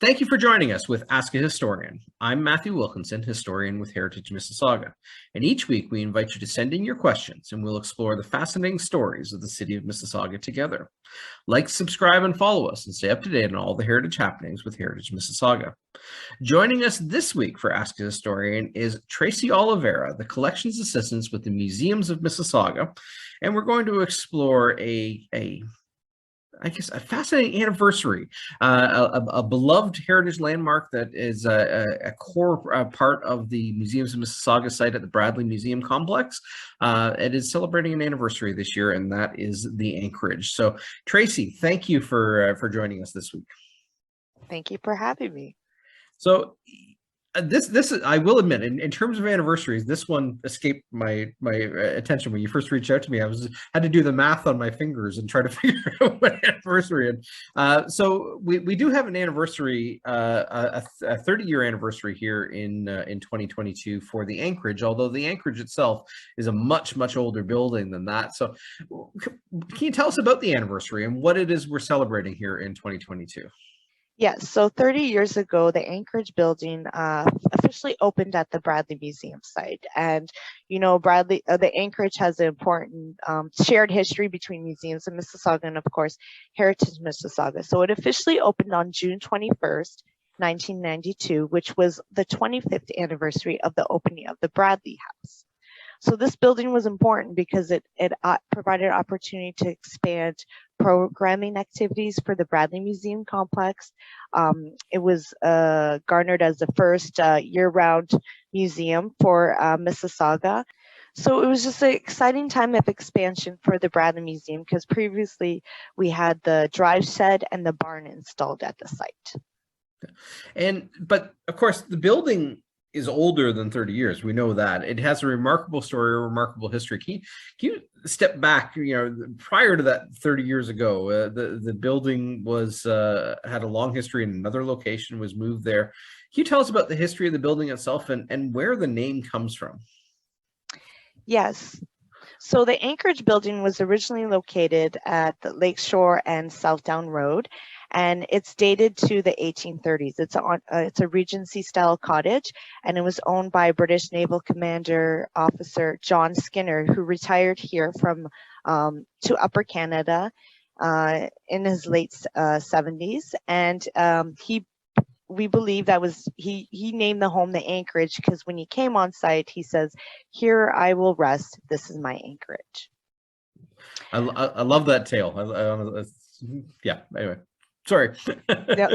Thank you for joining us with Ask a Historian. I'm Matthew Wilkinson, historian with Heritage Mississauga, and each week we invite you to send in your questions and we'll explore the fascinating stories of the city of Mississauga together. Like, subscribe, and follow us and stay up to date on all the heritage happenings with Heritage Mississauga. Joining us this week for Ask a Historian is Tracy Oliveira, the collections assistant with the Museums of Mississauga, and we're going to explore a fascinating anniversary, a beloved heritage landmark that is a core part of the Museums of Mississauga site at the Bradley Museum Complex. It is celebrating an anniversary this year, and that is the Anchorage. So, Tracy, thank you for joining us this week. Thank you for having me. So, this is, I will admit, in terms of anniversaries, this one escaped my attention when you first reached out to me. I had to do the math on my fingers and try to figure out what anniversary. And so we do have an anniversary, a 30-year anniversary here in 2022 for the Anchorage. Although the Anchorage itself is a much older building than that. So can you tell us about the anniversary and what it is we're celebrating here in 2022? Yes, so 30 years ago, the Anchorage building officially opened at the Bradley Museum site. And, you know, the Anchorage has an important shared history between Museums of Mississauga and, of course, Heritage Mississauga. So it officially opened on June 21st, 1992, which was the 25th anniversary of the opening of the Bradley House. So this building was important because it provided an opportunity to expand programming activities for the Bradley Museum complex. It was garnered as the first year-round museum for Mississauga. So it was just an exciting time of expansion for the Bradley Museum because previously we had the drive shed and the barn installed at the site. But of course, the building is older than 30 years. We know that. It has a remarkable story, a remarkable history. Can you step back, prior to that 30 years ago, the building was had a long history in another location, was moved there. Can you tell us about the history of the building itself and where the name comes from? Yes. So the Anchorage building was originally located at the Lakeshore and Southdown Rd, and it's dated to the 1830s. It's a Regency Style cottage, and it was owned by British Naval Commander Officer John Skynner, who retired here to Upper Canada in his late 70s, and we believe that he named the home the Anchorage because when he came on site, he says, "Here I will rest. This is my Anchorage." I love that tale. Yeah. Anyway, sorry. Now,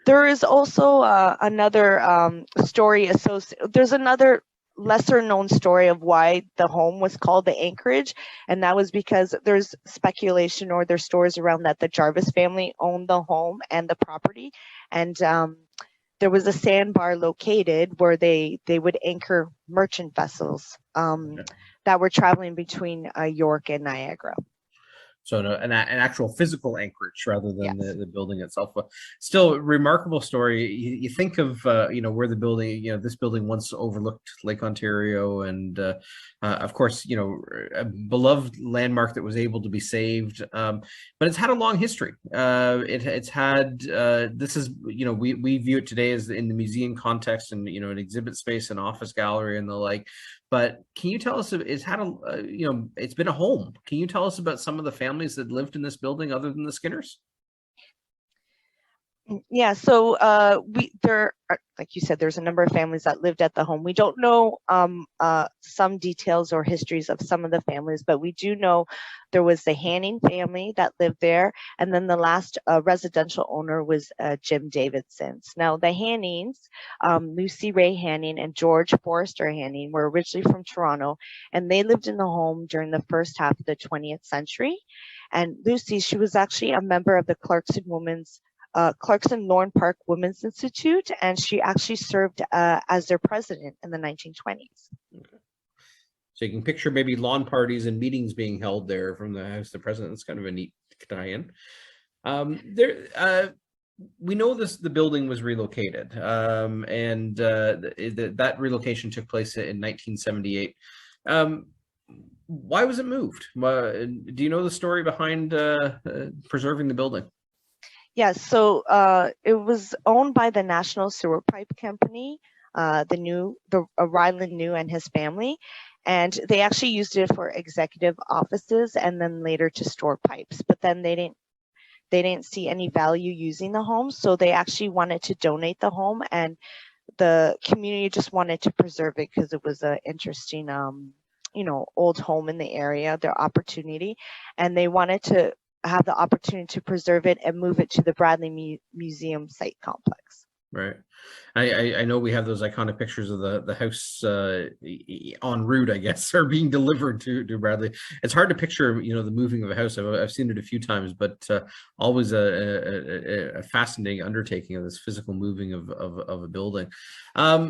there is also another story associated. There's another lesser known story of why the home was called the Anchorage, and that was because there's speculation or there's stories around that the Jarvis family owned the home and the property, and there was a sandbar located where they would anchor merchant vessels that were traveling between York and Niagara. So an actual physical Anchorage rather than the building itself. But still, a remarkable story. You think of where the building, this building once overlooked Lake Ontario, and of course, a beloved landmark that was able to be saved. But it's had a long history. It's had this is we view it today as in the museum context and an exhibit space and office gallery and the like. But can you tell us, it's been a home. Can you tell us about some of the families that lived in this building other than the Skinners? Yeah, so there are, like you said, there's a number of families that lived at the home. We don't know some details or histories of some of the families, but we do know there was the Hanning family that lived there, and then the last residential owner was Jim Davidson's. Now, the Hannings, Lucy Ray Hanning and George Forrester Hanning, were originally from Toronto, and they lived in the home during the first half of the 20th century. And Lucy, she was actually a member of the Clarkson Lorne Park Women's Institute, and she actually served as their president in the 1920s. Okay. So you can picture maybe lawn parties and meetings being held there from the House of the President. It's kind of a neat tie-in. We know the building was relocated, and that relocation took place in 1978. Why was it moved? Do you know the story behind preserving the building? Yeah, so it was owned by the National Sewer Pipe Company, Ryland New and his family, and they actually used it for executive offices and then later to store pipes. But then they didn't see any value using the home, so they actually wanted to donate the home, and the community just wanted to preserve it because it was an interesting, old home in the area, their opportunity, and they wanted to have the opportunity to preserve it and move it to the Bradley Museum site complex. Right. I know we have those iconic pictures of the house en route, I guess, or being delivered to Bradley. It's hard to picture, the moving of a house. I've seen it a few times, but always a fascinating undertaking of this physical moving of a building.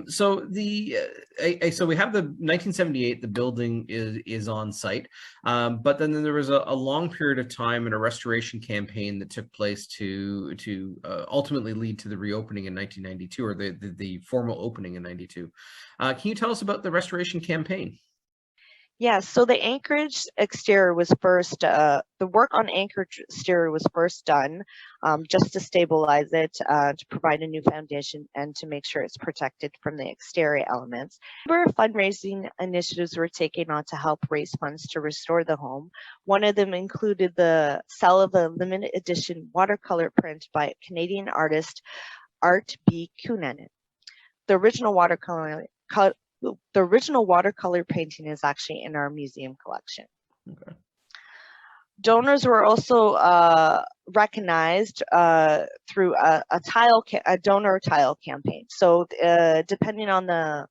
So we have the 1978. The building is on site, but then there was a long period of time and a restoration campaign that took place to ultimately lead to the reopening in 1992, or the formal opening in 92. Can you tell us about the restoration campaign? Yeah, so the Anchorage exterior was first, the work on Anchorage exterior was first done just to stabilize it, to provide a new foundation and to make sure it's protected from the exterior elements. Fundraising initiatives were taken on to help raise funds to restore the home. One of them included the sale of a limited edition watercolor print by Canadian artist Art B. Kunanen. The original watercolor painting is actually in our museum collection. Okay. Donors were also recognized through a donor tile campaign. So depending on the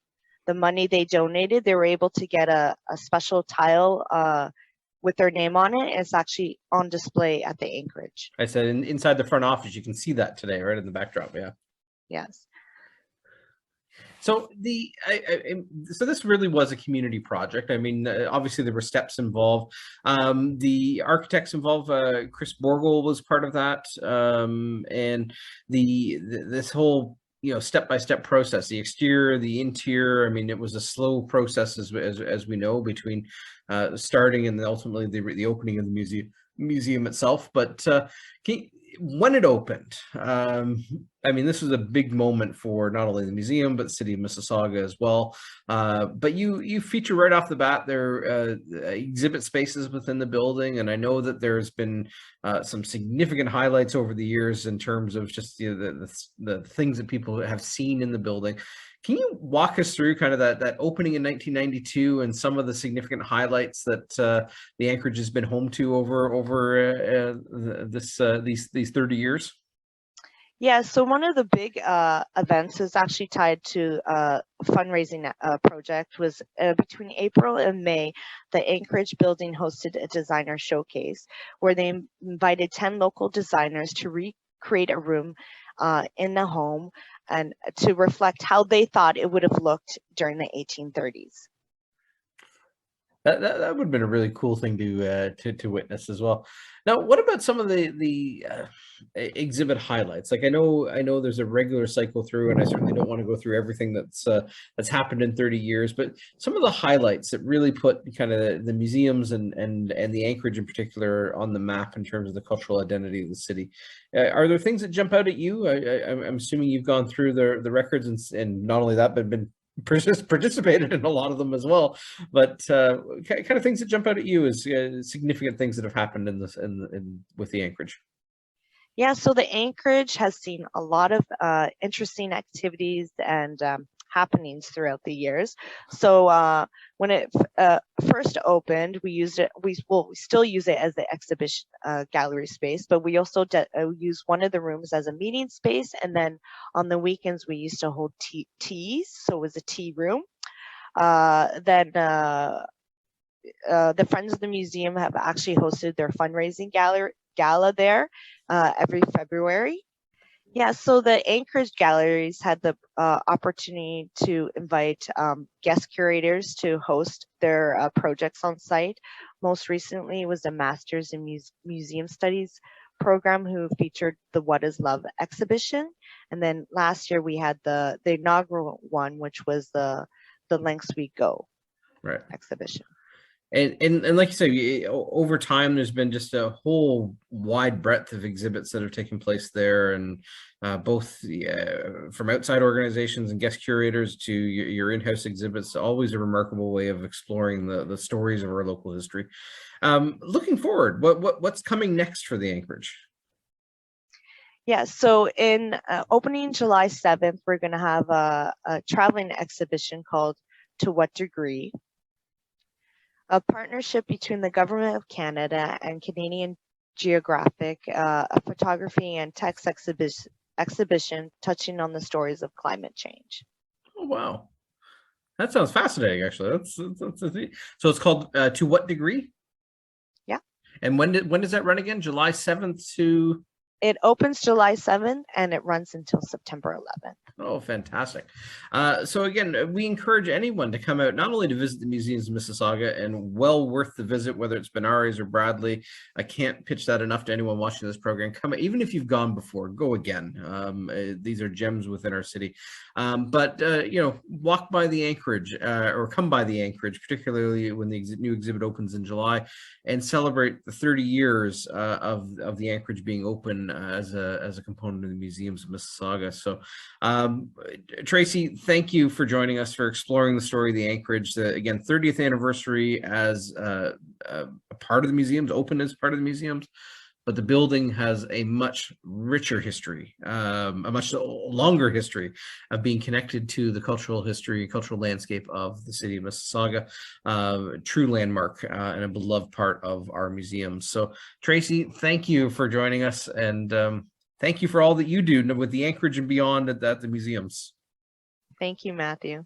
money they donated, they were able to get a special tile with their name on it. It's actually on display at the Anchorage. I said inside the front office, you can see that today, right in the backdrop. Yeah. Yes. So so this really was a community project. I mean, obviously there were steps involved. The architects involved, Chris Borgel was part of that, and this whole step-by-step process, the exterior, the interior. I mean, it was a slow process as we know, between starting and ultimately the opening of the museum itself. But when it opened, I mean, this was a big moment for not only the museum, but the city of Mississauga as well. But you feature right off the bat there exhibit spaces within the building. And I know that there's been some significant highlights over the years in terms of just the things that people have seen in the building. Can you walk us through kind of that opening in 1992 and some of the significant highlights that the Anchorage has been home to over these 30 years? Yeah, so one of the big events is actually tied to a fundraising project. Was between April and May, the Anchorage building hosted a designer showcase where they invited 10 local designers to recreate a room in the home and to reflect how they thought it would have looked during the 1830s. That would have been a really cool thing to witness as well. Now, what about some of the exhibit highlights? Like I know there's a regular cycle through, and I certainly don't want to go through everything that's happened in 30 years. But some of the highlights that really put kind of the museums and the Anchorage in particular on the map in terms of the cultural identity of the city. Are there things that jump out at you? I'm assuming you've gone through the records and not only that, but been participated in a lot of them as well, but kind of things that jump out at you as significant things that have happened with the Anchorage. Yeah, so the Anchorage has seen a lot of interesting activities and happenings throughout the years. So when it first opened, we still use it as the exhibition gallery space, but we also use one of the rooms as a meeting space. And then on the weekends, we used to hold teas. So it was a tea room. Then the Friends of the Museum have actually hosted their fundraising gala there every February. Yeah, so the Anchorage galleries had the opportunity to invite guest curators to host their projects on site. Most recently was the Masters in Museum Studies program, who featured the What is Love exhibition. And then last year we had the inaugural one, which was the Lengths We Go exhibition. And like you say, over time, there's been just a whole wide breadth of exhibits that have taken place there, and both from outside organizations and guest curators to your in-house exhibits. Always a remarkable way of exploring the stories of our local history. Looking forward, what's coming next for the Anchorage? Yeah, so in opening July 7th, we're going to have a traveling exhibition called To What Degree? A partnership between the Government of Canada and Canadian Geographic, a photography and text exhibition touching on the stories of climate change. Oh, wow. That sounds fascinating, actually. So it's called To What Degree? Yeah. And when does that run again? July 7th to... It opens July 7th and it runs until September 11th. Oh, fantastic. So again, we encourage anyone to come out, not only to visit the museums in Mississauga, and well worth the visit, whether it's Benares or Bradley. I can't pitch that enough to anyone watching this program. Come, even if you've gone before, go again. These are gems within our city. But you know, walk by the Anchorage or come by the Anchorage, particularly when the new exhibit opens in July, and celebrate the 30 years of the Anchorage being open as a component of the museums of Mississauga. So Tracy, thank you for joining us for exploring the story of the Anchorage. Again, 30th anniversary as a part of the museums, open as part of the museums, but the building has a much richer history, a much longer history of being connected to the cultural history, cultural landscape of the city of Mississauga, true landmark and a beloved part of our museums. So Tracy, thank you for joining us, and thank you for all that you do with the Anchorage and beyond at the museums. Thank you, Matthew.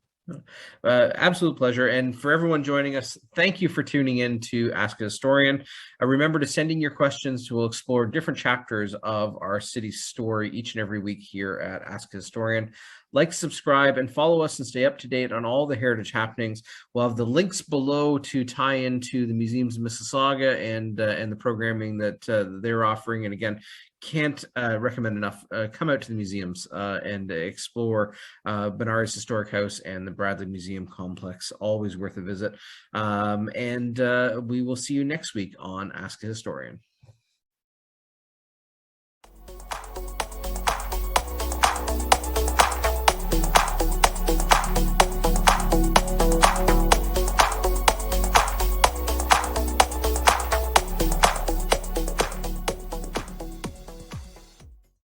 Absolute pleasure. And for everyone joining us, thank you for tuning in to Ask a Historian. Remember to send in your questions. We'll explore different chapters of our city's story each and every week here at Ask a Historian. Like, subscribe, and follow us and stay up to date on all the heritage happenings. We'll have the links below to tie into the museums of Mississauga and the programming that they're offering. And again, can't recommend enough. Come out to the museums and explore Benares Historic House and the Bradley Museum Complex. Always worth a visit. And we will see you next week on Ask a Historian.